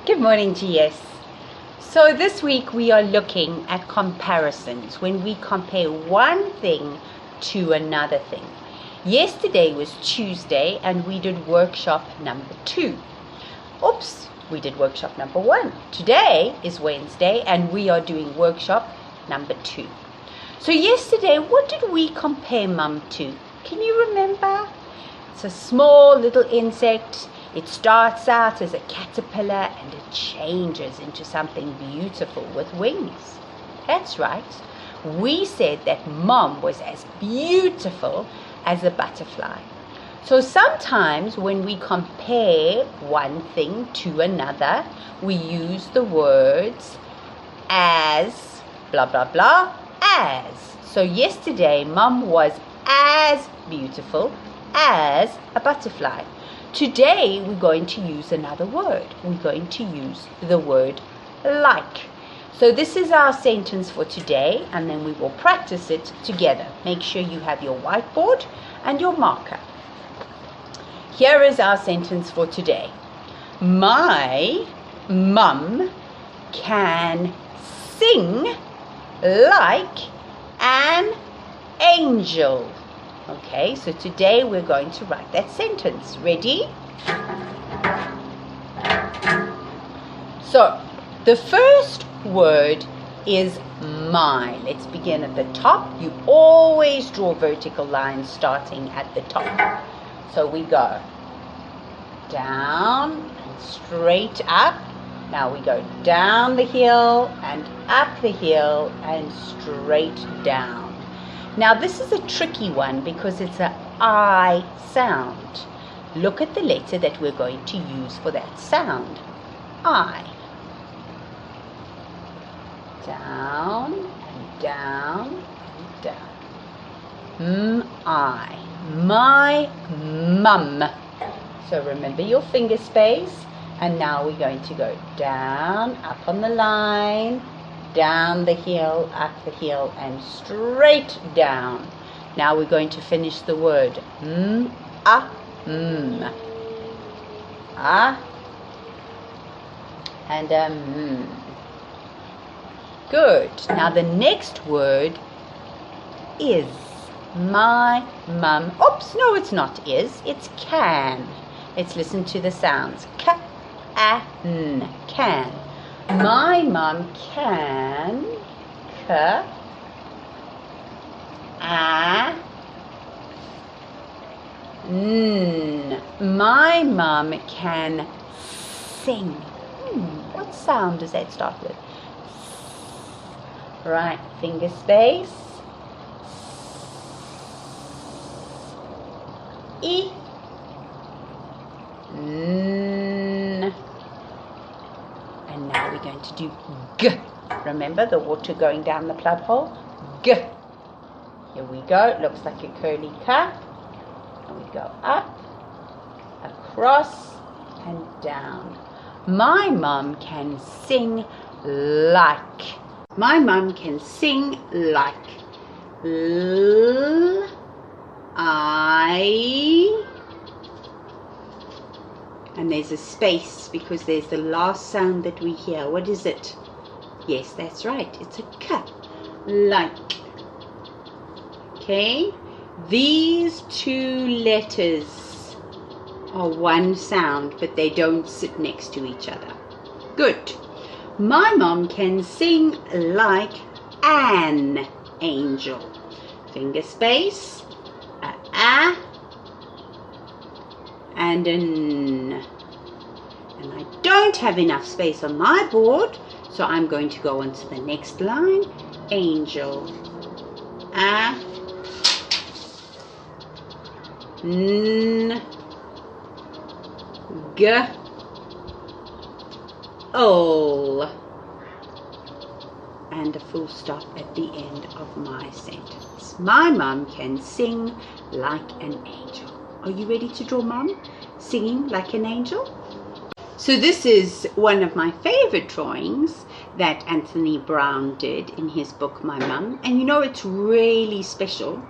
Good morning, GS. So this week we are looking at comparisons, when we compare one thing to another thing. Yesterday was Tuesday and we did workshop number 2. Oops, we did workshop number 1. Today is Wednesday and we are doing workshop number 2. So yesterday, what did we compare Mum to? Can you remember? It's a small little insect. It starts out as a caterpillar and it changes into something beautiful with wings. That's right. We said that Mom was as beautiful as a butterfly. So sometimes when we compare one thing to another, we use the words as, blah, blah, blah, as. So yesterday, Mum was as beautiful as a butterfly. Today, we're going to use another word. We're going to use the word like. So this is our sentence for today, and then we will practice it together. Make sure you have your whiteboard and your marker. Here is our sentence for today. My mum can sing like an angel. Okay, so today we're going to write that sentence. Ready? So, the first word is my. Let's begin at the top. You always draw vertical lines starting at the top. So we go down and straight up. Now we go down the hill and up the hill and straight down. Now this is a tricky one because it's an I sound. Look at the letter that we're going to use for that sound. I. Down and down and down. I. My mum. So remember your finger space. And now we're going to go down, up on the line, down the hill, up the hill, and straight down. Now we're going to finish the word. Ah. And Good. Now the next word is. My mum. Oops, no, it's not is. It's can. Let's listen to the sounds. K-a-n. Can. My mum can. K. A. N. My mum can sing. What sound does that start with? Right, finger space. E. N. And now we're going to do G. Remember the water going down the plug hole? G. Here we go. It looks like a curly cup. And we go up, across, and down. My mum can sing like. My mum can sing like. L. I. And there's a space because there's the last sound that we hear. What is it? Yes, that's right. It's a K. Like. Okay. These two letters are one sound, but they don't sit next to each other. Good. My mom can sing like an angel. Finger space. A. And an. And I don't have enough space on my board, so I'm going to go on to the next line. Angel. A. N. G. O. And a full stop at the end of my sentence. My mum can sing like an angel. Are you ready to draw Mum singing like an angel? So this is one of my favorite drawings that Anthony Brown did in his book, My Mum. And you know, it's really special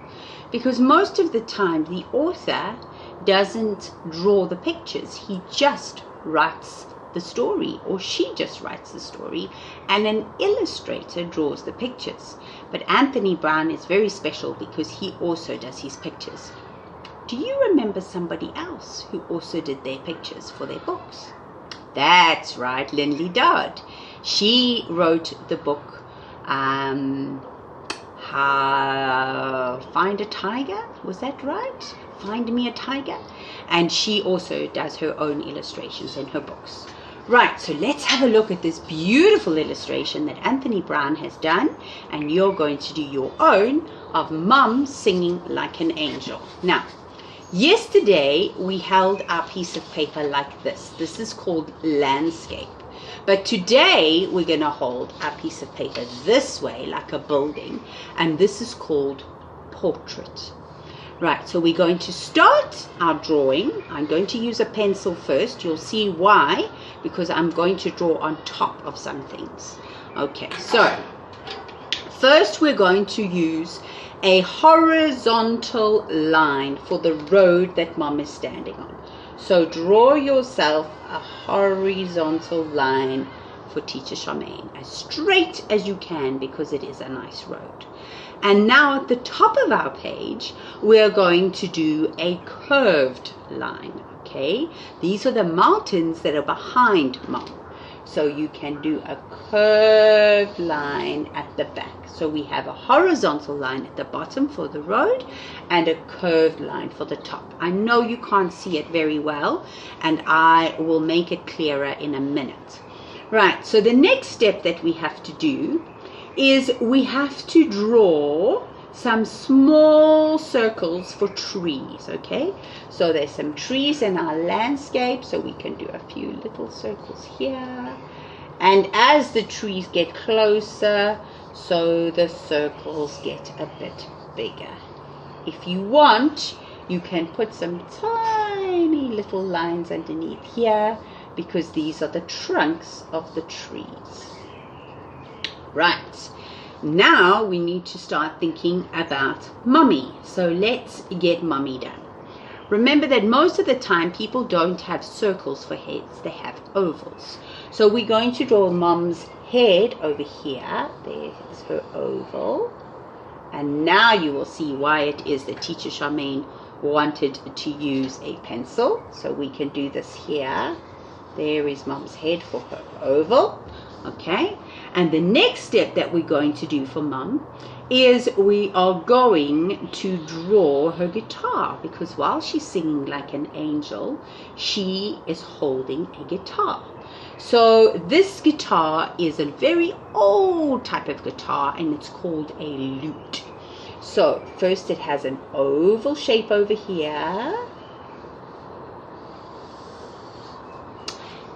because most of the time the author doesn't draw the pictures. He just writes the story, or she just writes the story, and an illustrator draws the pictures. But Anthony Browne is very special because he also does his pictures. Do you remember somebody else who also did their pictures for their books? That's right, Lindley Dodd. She wrote the book Find a Tiger, was that right? Find Me a Tiger. And she also does her own illustrations in her books. Right, so let's have a look at this beautiful illustration that Anthony Browne has done, and you're going to do your own of Mum singing like an angel. Now, yesterday we held our piece of paper like this. This is called landscape. But today we're going to hold our piece of paper this way, like a building, and this is called portrait. Right, so we're going to start our drawing. I'm going to use a pencil first. You'll see why, because I'm going to draw on top of some things. Okay, so first we're going to use a horizontal line for the road that Mom is standing on. So draw yourself a horizontal line for Teacher Charmaine, as straight as you can, because it is a nice road. And now at the top of our page, we're going to do a curved line, okay? These are the mountains that are behind Mom. So you can do a curved line at the back. So we have a horizontal line at the bottom for the road and a curved line for the top. I know you can't see it very well, and I will make it clearer in a minute. Right, so the next step that we have to do is we have to draw some small circles for trees, okay? So there's some trees in our landscape, so we can do a few little circles here. And as the trees get closer, so the circles get a bit bigger. If you want, you can put some tiny little lines underneath here, because these are the trunks of the trees. Right. Now we need to start thinking about Mummy. So let's get Mummy done. Remember that most of the time people don't have circles for heads, they have ovals. So we're going to draw Mom's head over here. There's her oval. And now you will see why it is that Teacher Charmaine wanted to use a pencil. So we can do this here. There is Mom's head for her oval. Okay, and the next step that we're going to do for Mum is we are going to draw her guitar, because while she's singing like an angel, she is holding a guitar. So this guitar is a very old type of guitar, and it's called a lute. So first it has an oval shape over here.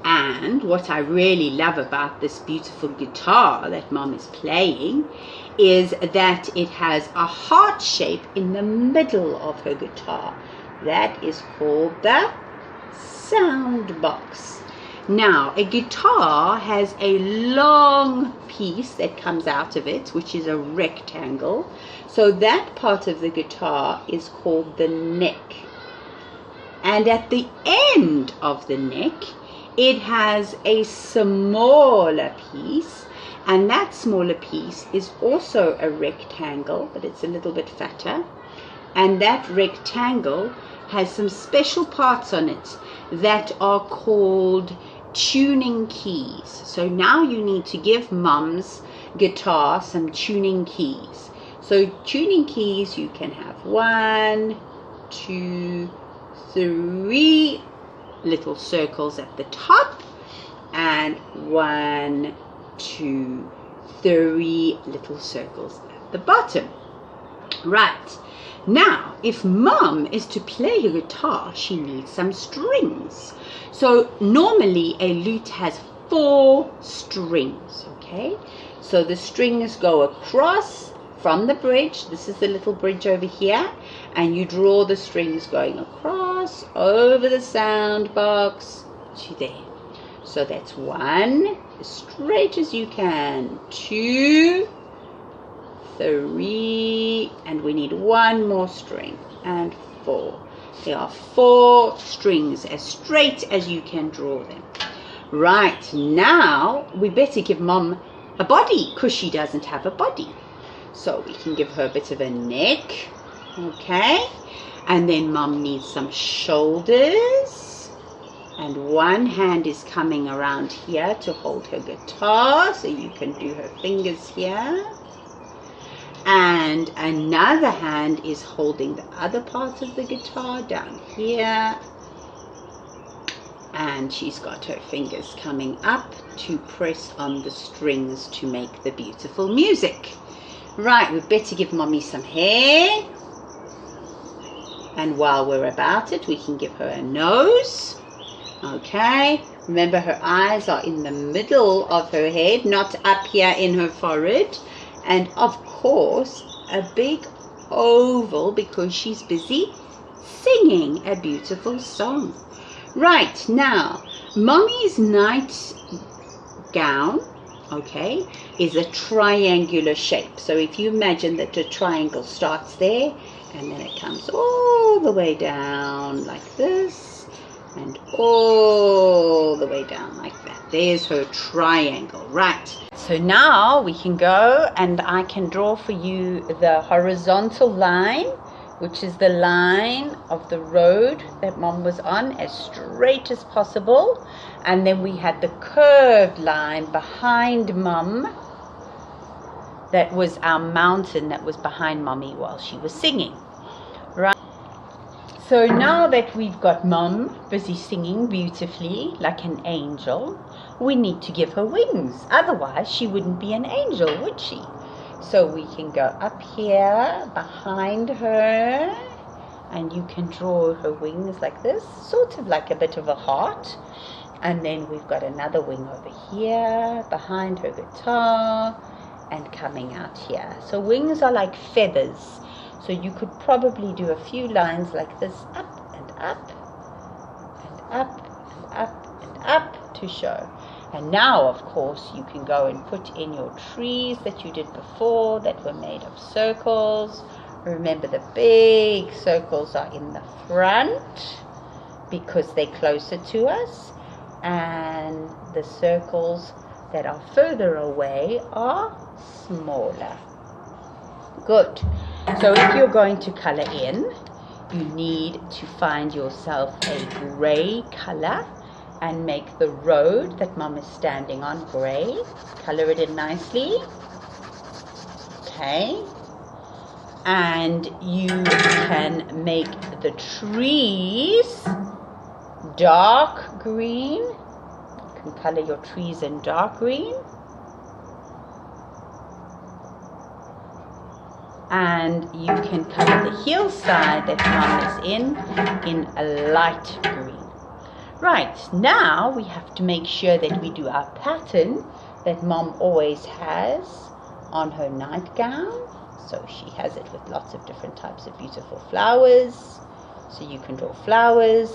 And what I really love about this beautiful guitar that Mom is playing is that it has a heart shape in the middle of her guitar. That is called the sound box. Now, a guitar has a long piece that comes out of it, which is a rectangle. So that part of the guitar is called the neck. And at the end of the neck, it has a smaller piece, and that smaller piece is also a rectangle, but it's a little bit fatter. And that rectangle has some special parts on it that are called tuning keys. So now you need to give Mum's guitar some tuning keys. So tuning keys, you can have 1, 2, 3 little circles at the top, and 1, 2, 3 little circles at the bottom. Right, now if Mum is to play a guitar, she needs some strings. So normally a lute has 4 strings, okay? So the strings go across from the bridge. This is the little bridge over here, and you draw the strings going across over the sound box to there. So that's 1, as straight as you can, 2, 3, and we need 1 more string, and 4. There are 4 strings as straight as you can draw them. Right, now we better give Mom a body because she doesn't have a body. So we can give her a bit of a neck, okay? And then Mom needs some shoulders. And one hand is coming around here to hold her guitar, so you can do her fingers here. And another hand is holding the other part of the guitar down here. And she's got her fingers coming up to press on the strings to make the beautiful music. Right, we'd better give Mommy some hair. And while we're about it, we can give her a nose. Okay, remember her eyes are in the middle of her head, not up here in her forehead. And of course, a big oval because she's busy singing a beautiful song. Right, now, Mommy's night gown, okay, is a triangular shape. So if you imagine that the triangle starts there and then it comes all the way down like this and all the way down like that. There's her triangle, right. So now we can go and I can draw for you the horizontal line, which is the line of the road that Mom was on, as straight as possible. And then we had the curved line behind Mom. That was our mountain that was behind Mommy while she was singing. Right. So now that we've got Mom busy singing beautifully like an angel, we need to give her wings. Otherwise she wouldn't be an angel, would she? So we can go up here behind her and you can draw her wings like this, sort of like a bit of a heart. And then we've got another wing over here behind her guitar and coming out here. So wings are like feathers. So you could probably do a few lines like this, up and up and up and up and up to show. And now, of course, you can go and put in your trees that you did before that were made of circles. Remember, the big circles are in the front because they're closer to us. And the circles that are further away are smaller. Good. So if you're going to color in, you need to find yourself a gray color and make the road that Mom is standing on gray. Color it in nicely. Okay. And you can make the trees dark green. You can color your trees in dark green. And you can color the hillside that Mom is in a light green. Right, now we have to make sure that we do our pattern that Mom always has on her nightgown. So she has it with lots of different types of beautiful flowers. So you can draw flowers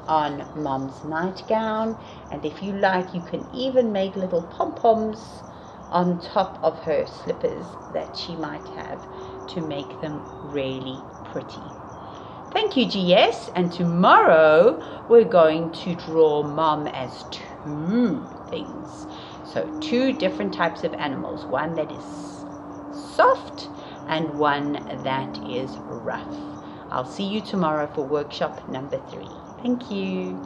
on Mom's nightgown. And if you like, you can even make little pom-poms on top of her slippers that she might have to make them really pretty. Thank you, GS. And tomorrow we're going to draw Mom as two things. So two different types of animals. One that is soft and one that is rough. I'll see you tomorrow for workshop number 3. Thank you.